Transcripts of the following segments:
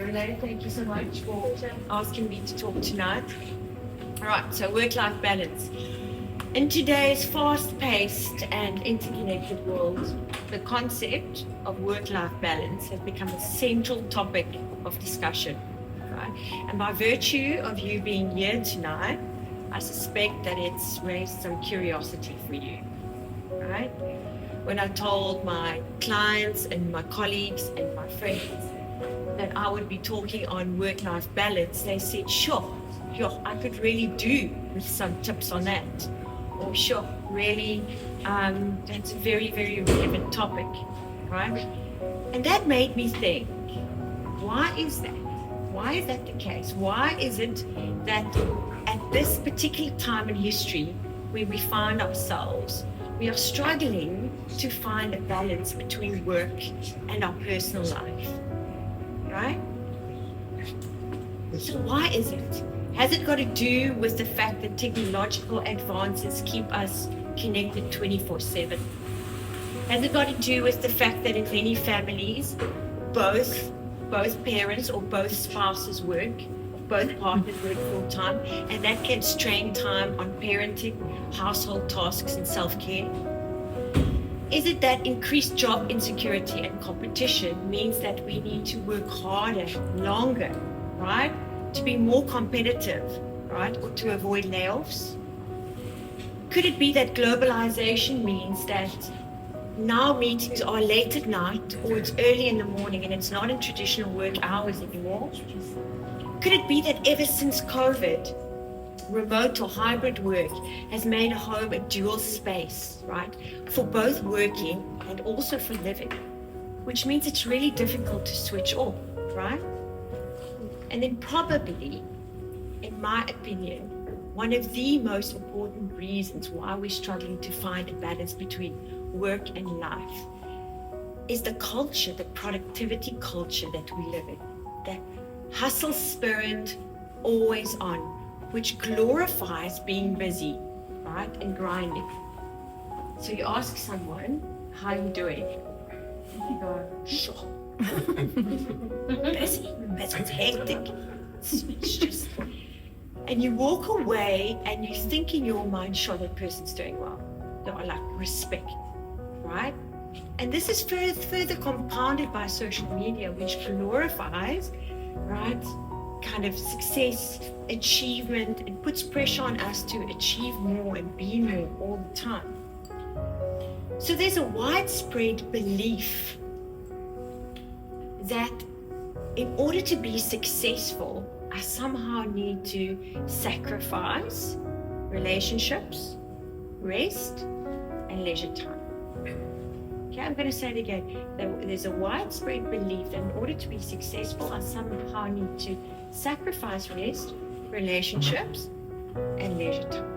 Renee, thank you so much for asking me to talk tonight. All right, so work-life balance. In today's fast-paced and interconnected world, the concept of work-life balance has become a central topic of discussion, right? And by virtue of you being here tonight, I suspect that it's raised some curiosity for you, right? When I told my clients and my colleagues and my friends that I would be talking on work-life balance, they said, sure, I could really do with some tips on that. Or sure, really, that's a very, very relevant topic, right? And that made me think, why is that? Why is that the case? Why is it that at this particular time in history where we find ourselves, we are struggling to find a balance between work and our personal life, right? So why is it? Has it got to do with the fact that technological advances keep us connected 24/7? Has it got to do with the fact that in many families, both parents or both spouses work, both partners work full time, and that can strain time on parenting, household tasks, and self-care? Is it that increased job insecurity and competition means that we need to work harder, longer, right? To be more competitive, right? Or to avoid layoffs? Could it be that globalization means that now meetings are late at night or it's early in the morning and it's not in traditional work hours anymore? Could it be that ever since COVID, remote or hybrid work has made a home a dual space, right? For both working and also for living, which means it's really difficult to switch off, right? And then probably, in my opinion, one of the most important reasons why we're struggling to find a balance between work and life is the culture, the productivity culture that we live in. That hustle spirit, always on, which glorifies being busy, right, and grinding. So you ask someone, how are you doing? You go, sure. Busy, it's hectic. It's just, and you walk away and you think in your mind, sure, that person's doing well. They are like respect, right? And this is further compounded by social media, which glorifies, right, kind of success, achievement, and puts pressure on us to achieve more and be more all the time. So there's a widespread belief that in order to be successful, I somehow need to sacrifice relationships, rest, and leisure time. Okay, I'm going to say it again. There's a widespread belief that in order to be successful, I somehow need to sacrifice rest, relationships, and leisure time.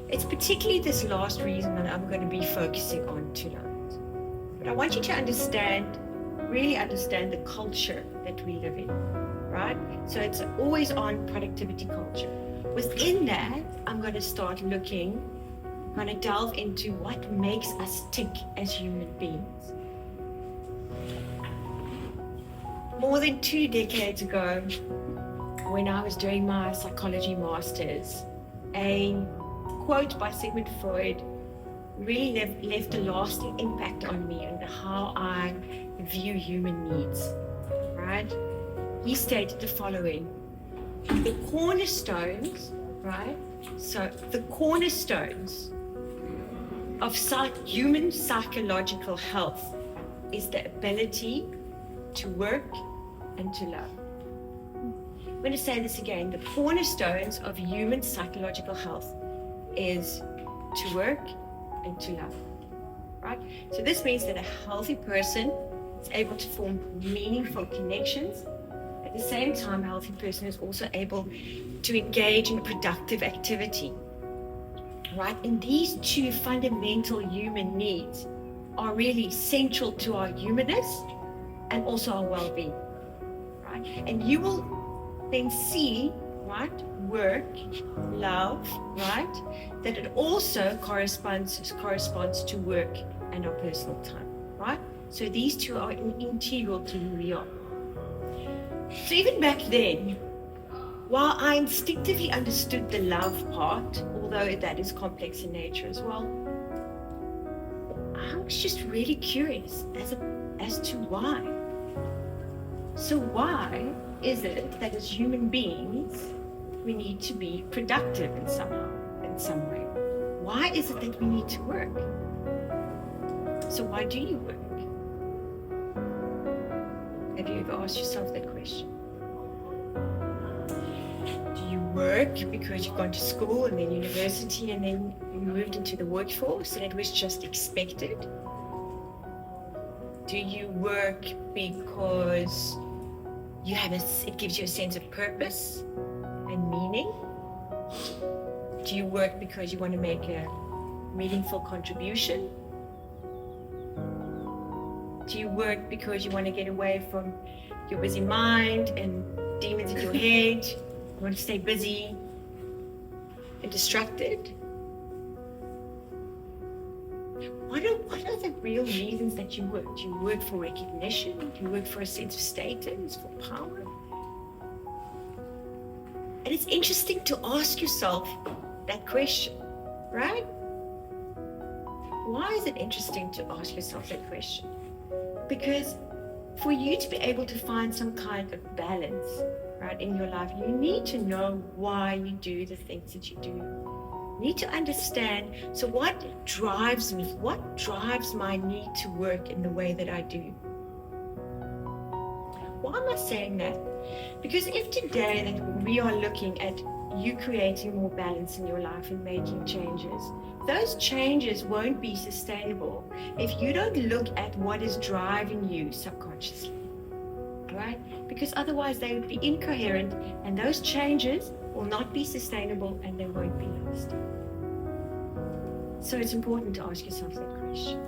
It's particularly this last reason that I'm going to be focusing on tonight. But I want you to really understand the culture that we live in, right? So it's always on productivity culture. Within that, I'm going to delve into what makes us tick as human beings. More than 2 decades ago, when I was doing my psychology masters, a quote by Sigmund Freud really left a lasting impact on me and how I view human needs, right? He stated the following: the cornerstones, right? So the cornerstones of human psychological health is the ability to work and to love. I'm going to say this again. The cornerstones of human psychological health is to work and to love, right? So this means that a healthy person is able to form meaningful connections. At the same time, a healthy person is also able to engage in productive activity, right? And these two fundamental human needs are really central to our humanness and also our well-being, right? And you will then see, right, work, love, right, that it also corresponds to work and our personal time, right? So these two are integral to who we are. So even back then, while I instinctively understood the love part, although that is complex in nature as well, I was just really curious as to why. So why is it that as human beings, we need to be productive in some way? Why is it that we need to work? So why do you work? Have you ever asked yourself that question? Do you work because you've gone to school and then university and then you moved into the workforce and it was just expected? Do you work because it gives you a sense of purpose and meaning? Do you work because you want to make a meaningful contribution? Do you work because you want to get away from your busy mind and demons in your head? You want to stay busy and distracted? What are the real reasons that you work? Do you work for recognition? Do you work for a sense of status, for power? And it's interesting to ask yourself that question, right? Why is it interesting to ask yourself that question? Because for you to be able to find some kind of balance, right, in your life, you need to know why you do the things that you do. You need to understand, so what drives me? What drives my need to work in the way that I do? Why am I saying that? Because if today that we are looking at you creating more balance in your life and making changes, those changes won't be sustainable if you don't look at what is driving you subconsciously, right? Because otherwise they would be incoherent and those changes will not be sustainable and they won't be lasting. So it's important to ask yourself that question.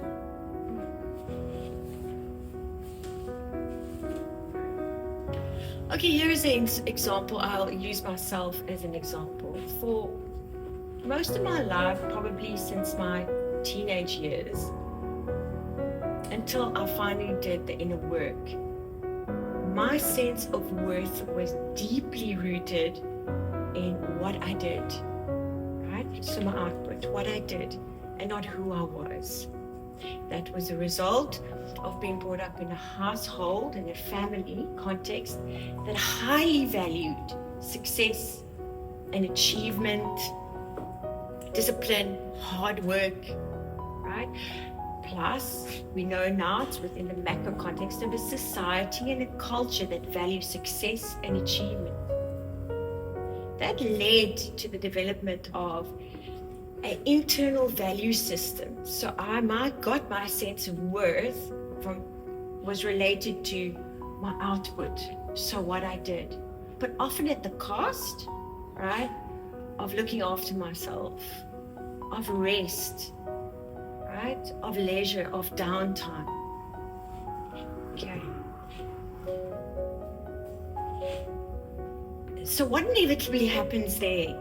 Okay, here is an example. I'll use myself as an example. For most of my life, probably since my teenage years, until I finally did the inner work, my sense of worth was deeply rooted in what I did, right? So my output, what I did, and not who I was. That was a result of being brought up in a household, in a family context that highly valued success and achievement, discipline, hard work, right? Plus, we know now it's within the macro context of a society and a culture that values success and achievement. That led to the development of an internal value system. So I got my sense of worth was related to my output, so what I did, but often at the cost, right, of looking after myself, of rest, right, of leisure, of downtime. Okay. So what inevitably happens there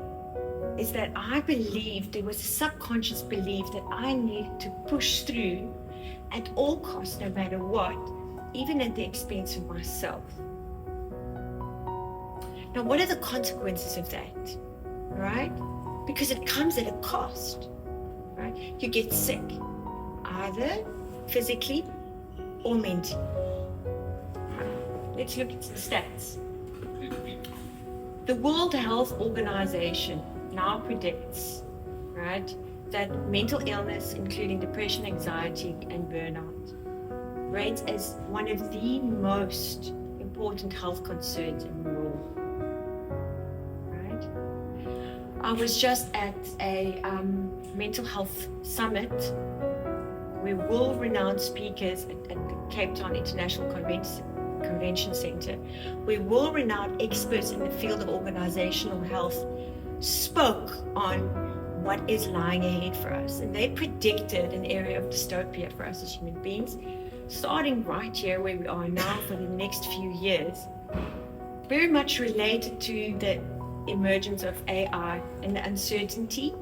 is that I believed, there was a subconscious belief that I needed to push through at all costs, no matter what, even at the expense of myself. Now, what are the consequences of that, right? Because it comes at a cost, right? You get sick, either physically or mentally. Let's look at the stats. The World Health Organization now predicts, right, that mental illness, including depression, anxiety, and burnout, rates as one of the most important health concerns in the world. Right? I was just at a mental health summit where world-renowned speakers at the Cape Town International Convention Center, where world-renowned experts in the field of organizational health spoke on what is lying ahead for us. And they predicted an area of dystopia for us as human beings, starting right here where we are now for the next few years, very much related to the emergence of AI and the uncertainty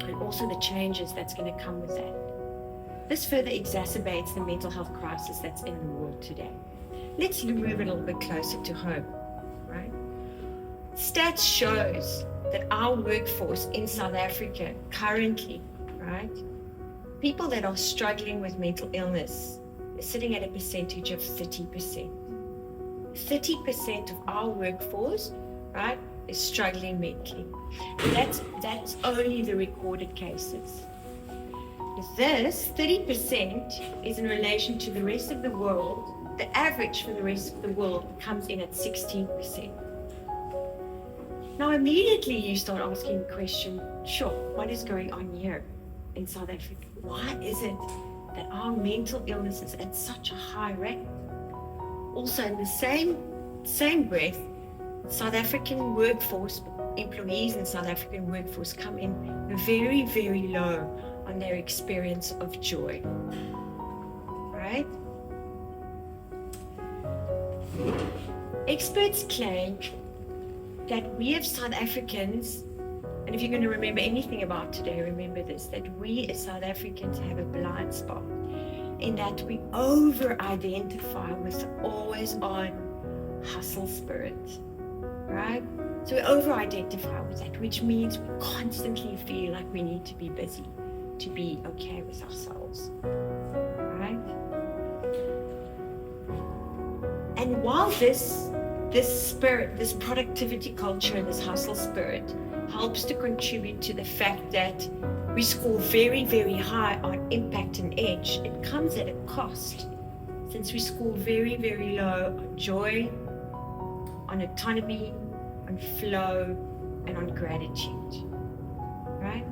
and also the changes that's going to come with that. This further exacerbates the mental health crisis that's in the world today. let's move a little bit closer to home, right? Stats shows that our workforce in South Africa currently, right, people that are struggling with mental illness is sitting at a percentage of 30%. 30% of our workforce, right, is struggling mentally. That's only the recorded cases. This 30% is in relation to the rest of the world. The average for the rest of the world comes in at 16%. Now immediately you start asking the question, sure, what is going on here in South Africa? Why is it that our mental illness is at such a high rate? Also in the same breath, South African workforce, employees in South African workforce come in very, very low on their experience of joy, right? Experts claim that we as South Africans, and if you're going to remember anything about today, remember this, that we as South Africans have a blind spot in that we over-identify with always on hustle spirit, right? So we over-identify with that, which means we constantly feel like we need to be busy to be okay with ourselves, right? And while this spirit, this productivity culture, this hustle spirit helps to contribute to the fact that we score very, very high on impact and edge, it comes at a cost, since we score very, very low on joy, on autonomy, on flow, and on gratitude, right?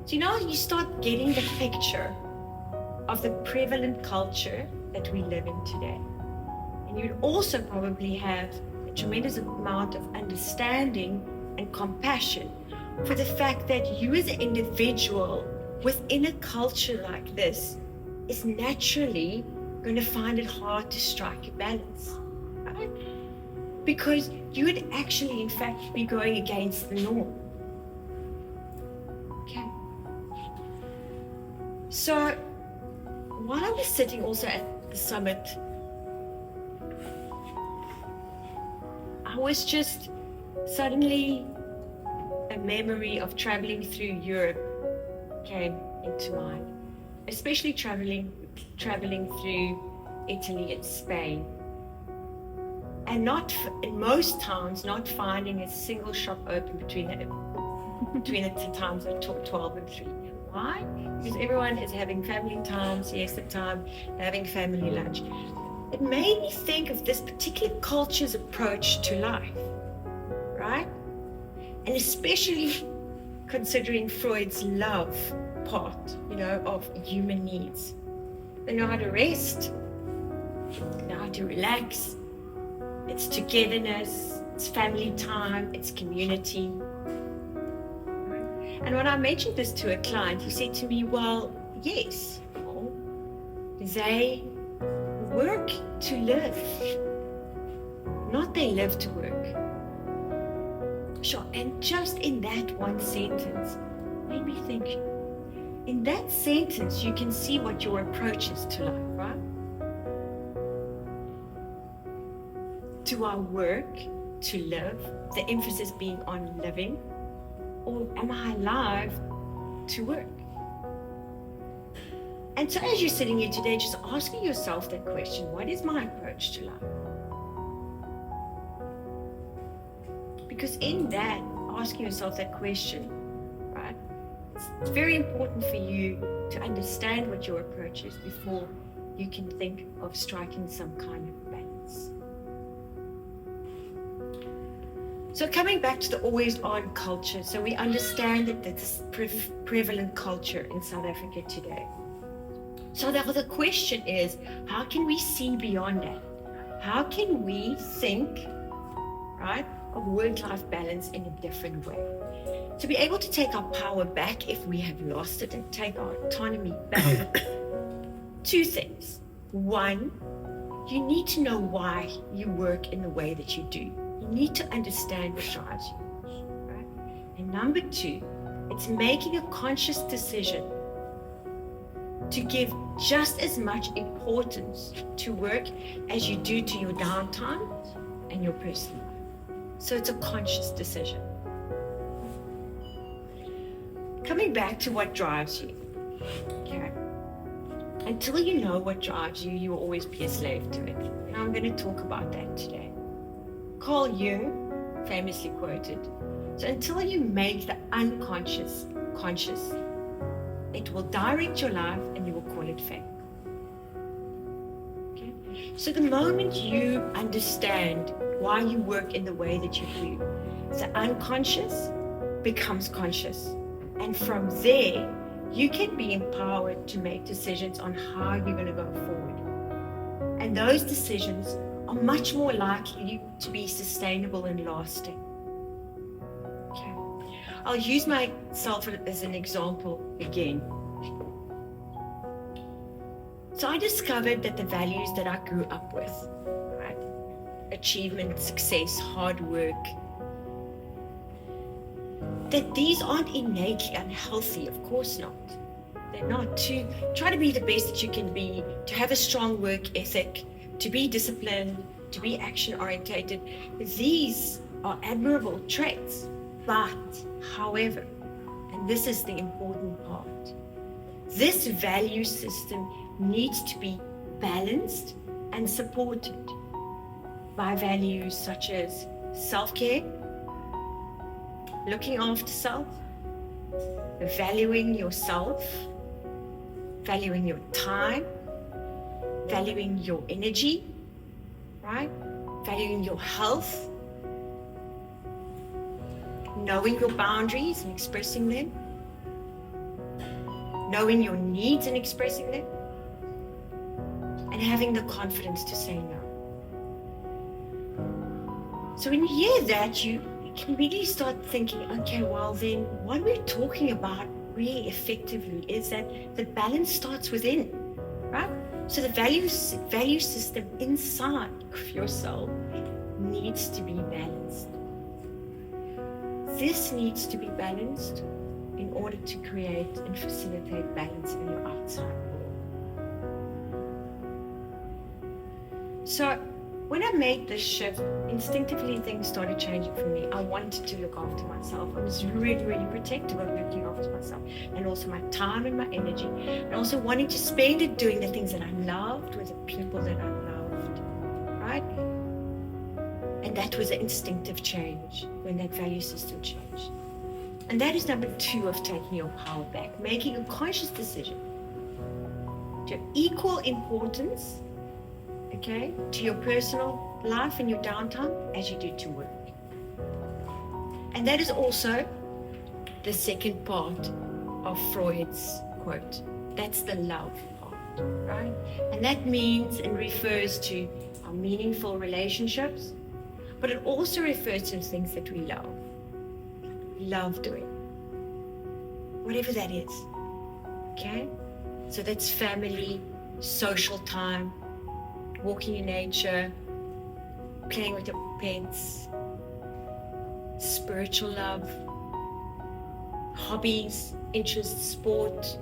So you start getting the picture of the prevalent culture that we live in today. And you'd also probably have a tremendous amount of understanding and compassion for the fact that you as an individual within a culture like this is naturally going to find it hard to strike a balance, right? Because you would actually, in fact, be going against the norm. Okay. So, while I was sitting also at the summit, I was just suddenly a memory of traveling through Europe came into mind, especially traveling through Italy and Spain, and in most towns not finding a single shop open between the times of 12 and 3. Why? Because everyone is having family time, siesta time, having family lunch. It made me think of this particular culture's approach to life, right? And especially considering Freud's love part, of human needs. They know how to rest, they know how to relax. It's togetherness, it's family time, it's community. And when I mentioned this to a client, he said to me, well, yes, they work to live, not they live to work. Sure, and just in that one sentence, made me think, in that sentence, you can see what your approach is to life, right? Do I work to live, the emphasis being on living, or am I alive to work? And so as you're sitting here today, just asking yourself that question, what is my approach to life? Because in that, asking yourself that question, right, it's very important for you to understand what your approach is before you can think of striking some kind of balance. So coming back to the always on culture, so we understand that this prevalent culture in South Africa today. So the question is, how can we see beyond that? How can we think, right, of work-life balance in a different way? To be able to take our power back if we have lost it and take our autonomy back. Two things. One, you need to know why you work in the way that you do. You need to understand what drives you, right? And number two, it's making a conscious decision to give just as much importance to work as you do to your downtime and your personal life. So it's a conscious decision. Coming back to what drives you. Okay. Until you know what drives you, you will always be a slave to it. And I'm going to talk about that today. Carl Jung famously quoted, so until you make the unconscious conscious, it will direct your life and you will call it fate. Okay? So the moment you understand why you work in the way that you do, the unconscious becomes conscious. And from there, you can be empowered to make decisions on how you're going to go forward. And those decisions are much more likely to be sustainable and lasting. Okay. I'll use myself as an example again. So I discovered that the values that I grew up with, right? Achievement, success, hard work, that these aren't innately unhealthy, of course not. They're not. To try to be the best that you can be, to have a strong work ethic, to be disciplined, to be action-orientated, these are admirable traits. But, however, and this is the important part, this value system needs to be balanced and supported by values such as self-care, looking after self, valuing yourself, valuing your time, valuing your energy, right? Valuing your health, knowing your boundaries and expressing them, knowing your needs and expressing them, and having the confidence to say no. So when you hear that, you can really start thinking, okay, well then what we're talking about really effectively is that the balance starts within, right? So the value system inside of yourself needs to be balanced. This needs to be balanced in order to create and facilitate balance in your outside world. So when I made this shift, instinctively things started changing for me. I wanted to look after myself. I was really, really protective of looking after myself, and also my time and my energy, and also wanting to spend it doing the things that I loved with the people that I loved, right? And that was an instinctive change when that value system changed. And that is number 2 of taking your power back, making a conscious decision to equal importance, okay, to your personal life and your downtime as you do to work. And that is also the second part of Freud's quote. That's the love part, right? And that means and refers to our meaningful relationships, but it also refers to things that we love doing, whatever that is, okay? So that's family, social time, walking in nature, playing with your pets, spiritual love, hobbies, interests, sport,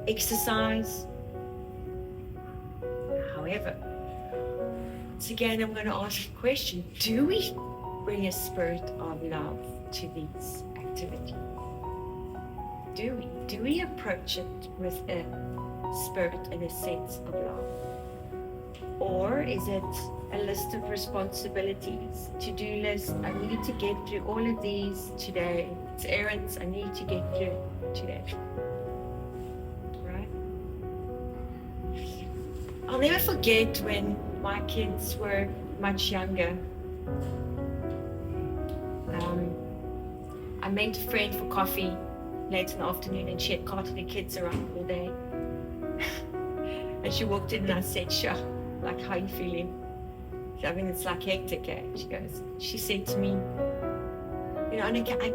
exercise. However, once again, I'm going to ask a question. Do we bring a spirit of love to these activities? Do we approach it with a spirit and a sense of love? Or is it a list of responsibilities, to-do list? I need to get through all of these today. It's errands I need to get through today. Right? I'll never forget when my kids were much younger. I met a friend for coffee late in the afternoon, and she had carted the kids around all day. And she walked in and I said, "Sure, like, how are you feeling?" I mean, it's like hectic, eh? She said to me, "You know, Annika, I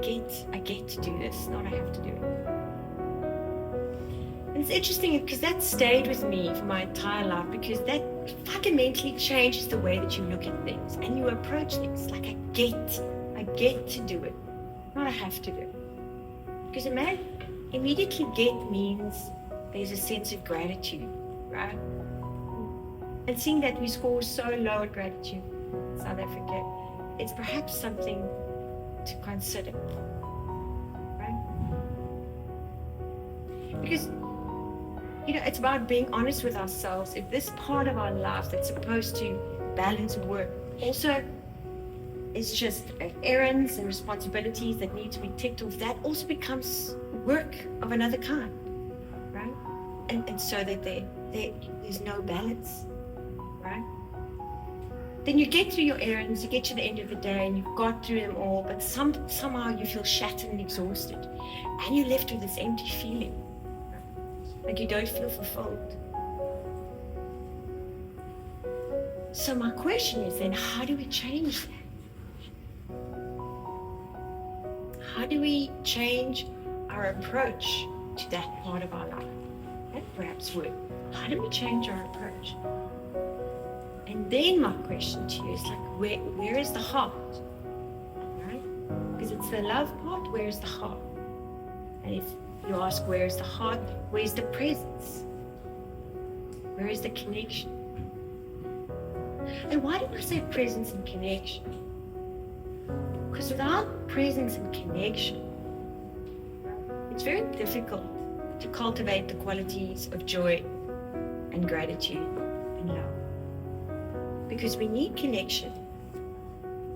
get to do this, not I have to do it." And it's interesting because that stayed with me for my entire life, because that fundamentally changes the way that you look at things and you approach things. Like, I get to do it, not I have to do it. Because immediately get means there's a sense of gratitude, right? And seeing that we score so low at gratitude in South Africa, it's perhaps something to consider, right? Because, it's about being honest with ourselves. If this part of our life that's supposed to balance work also is just errands and responsibilities that need to be ticked off, that also becomes work of another kind, right? And so that there's no balance, right? Then you get through your errands, you get to the end of the day and you've got through them all, but somehow you feel shattered and exhausted, and you're left with this empty feeling, like you don't feel fulfilled. So my question is then, how do we change that? How do we change our approach to that part of our life? That perhaps work. How do we change our approach? And then my question to you is like, where is the heart? Right? Because it's the love part, where is the heart? And if you ask where is the heart, where's the presence? Where is the connection? And why do I say presence and connection? Because without presence and connection, it's very difficult to cultivate the qualities of joy and gratitude and love. Because we need connection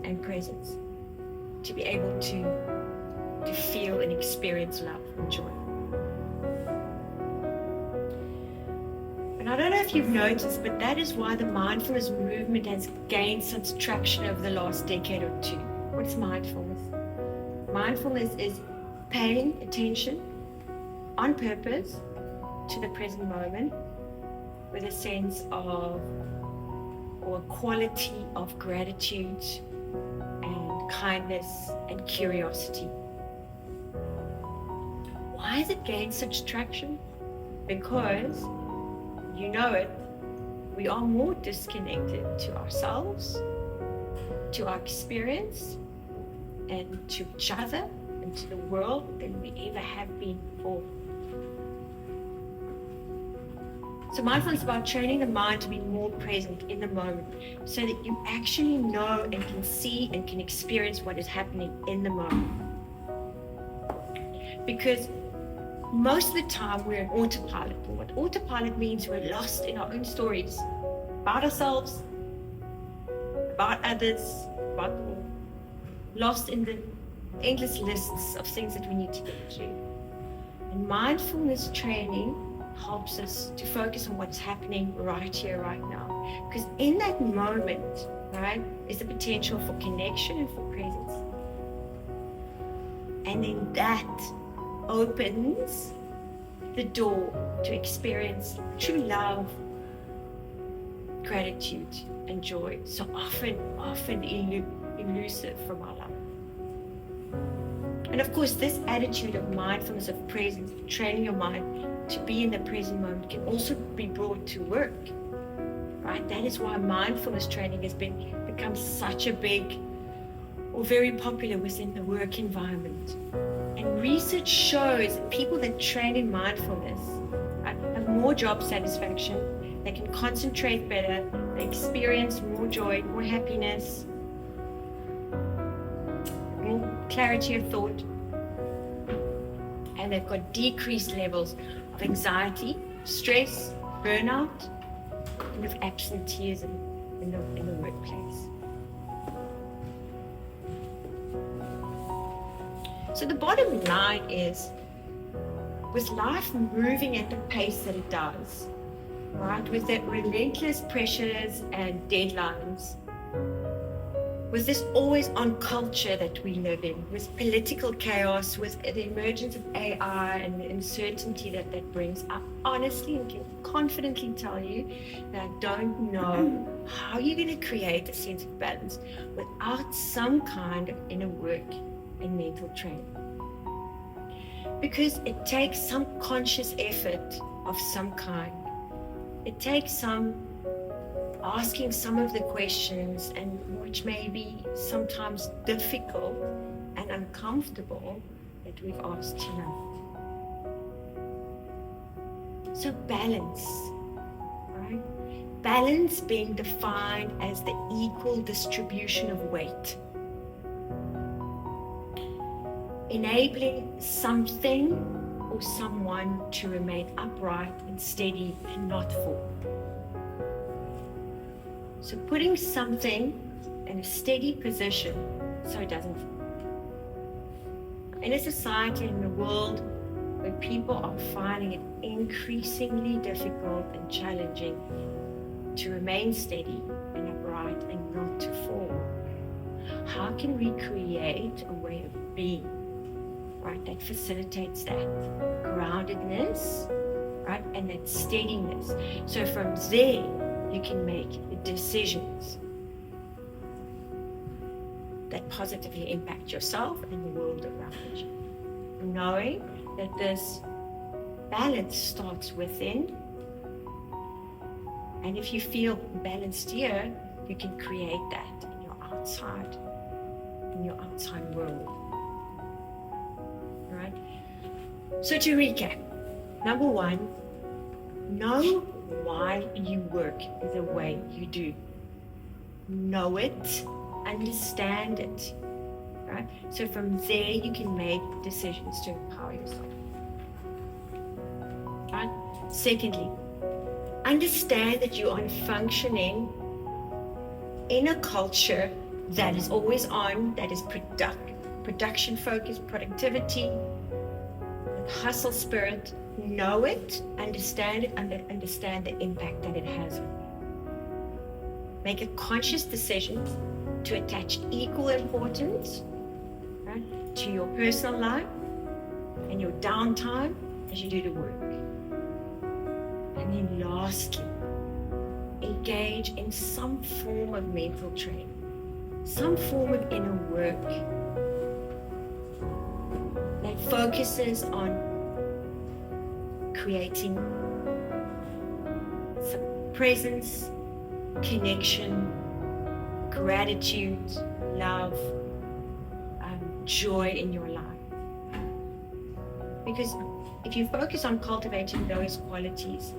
and presence to be able to feel and experience love and joy. And I don't know if you've noticed, but that is why the mindfulness movement has gained such traction over the last decade or two. What's mindfulness? Mindfulness is paying attention on purpose to the present moment with a sense of, or a quality of gratitude and kindness and curiosity. Why has it gained such traction? Because, you know it, we are more disconnected to ourselves, to our experience, and to each other and to the world than we ever have been before. So mindfulness is about training the mind to be more present in the moment so that you actually know and can see and can experience what is happening in the moment. Because most of the time we're in autopilot. And what autopilot means, we're lost in our own stories about ourselves, about others, about the world, lost in the endless lists of things that we need to get through. And mindfulness training helps us to focus on what's happening right here, right now. Because in that moment, right, is the potential for connection and for presence. And then that opens the door to experience true love, gratitude, and joy, so often elusive from our life. And of course, this attitude of mindfulness, of presence, training your mind to be in the present moment, can also be brought to work, right? That is why mindfulness training has become such a big, or very popular within the work environment. And research shows that people that train in mindfulness have more job satisfaction, they can concentrate better, they experience more joy, more happiness, more clarity of thought, and they've got decreased levels of anxiety, stress, burnout, and of absenteeism in the workplace. So the bottom line is, with life moving at the pace that it does, right, with the relentless pressures and deadlines, with this always-on culture that we live in, with political chaos, with the emergence of AI and the uncertainty that brings, I honestly and can confidently tell you that I don't know how you're going to create a sense of balance without some kind of inner work and mental training. Because it takes some conscious effort of some kind. It takes some asking some of the questions, and which may be sometimes difficult and uncomfortable, that we've asked tonight. So balance, right? Balance being defined as the equal distribution of weight, enabling something or someone to remain upright and steady and not fall. So putting something in a steady position so it doesn't fall. In a society, in a world where people are finding it increasingly difficult and challenging to remain steady and upright and not to fall, how can we create a way of being, right, that facilitates that groundedness, right, and that steadiness? So from there, you can make decisions that positively impact yourself and the world around you. Knowing that this balance starts within, and if you feel balanced here, you can create that in your outside world. Right? So to recap, number one, know why you work the way you do. Know it, understand it. Right? So from there you can make decisions to empower yourself. Right? Secondly, understand that you are functioning in a culture that is always on, that is production focused, productivity, hustle spirit. Know it, understand it, understand the impact that it has on you. Make a conscious decision to attach equal importance, right, to your personal life and your downtime as you do the work. And then lastly, engage in some form of mental training, some form of inner work that focuses on creating some presence, connection, gratitude, love, joy in your life. Because if you focus on cultivating those qualities,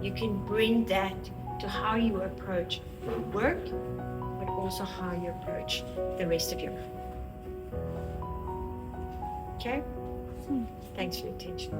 you can bring that to how you approach work, but also how you approach the rest of your life. Okay? Thanks for your attention.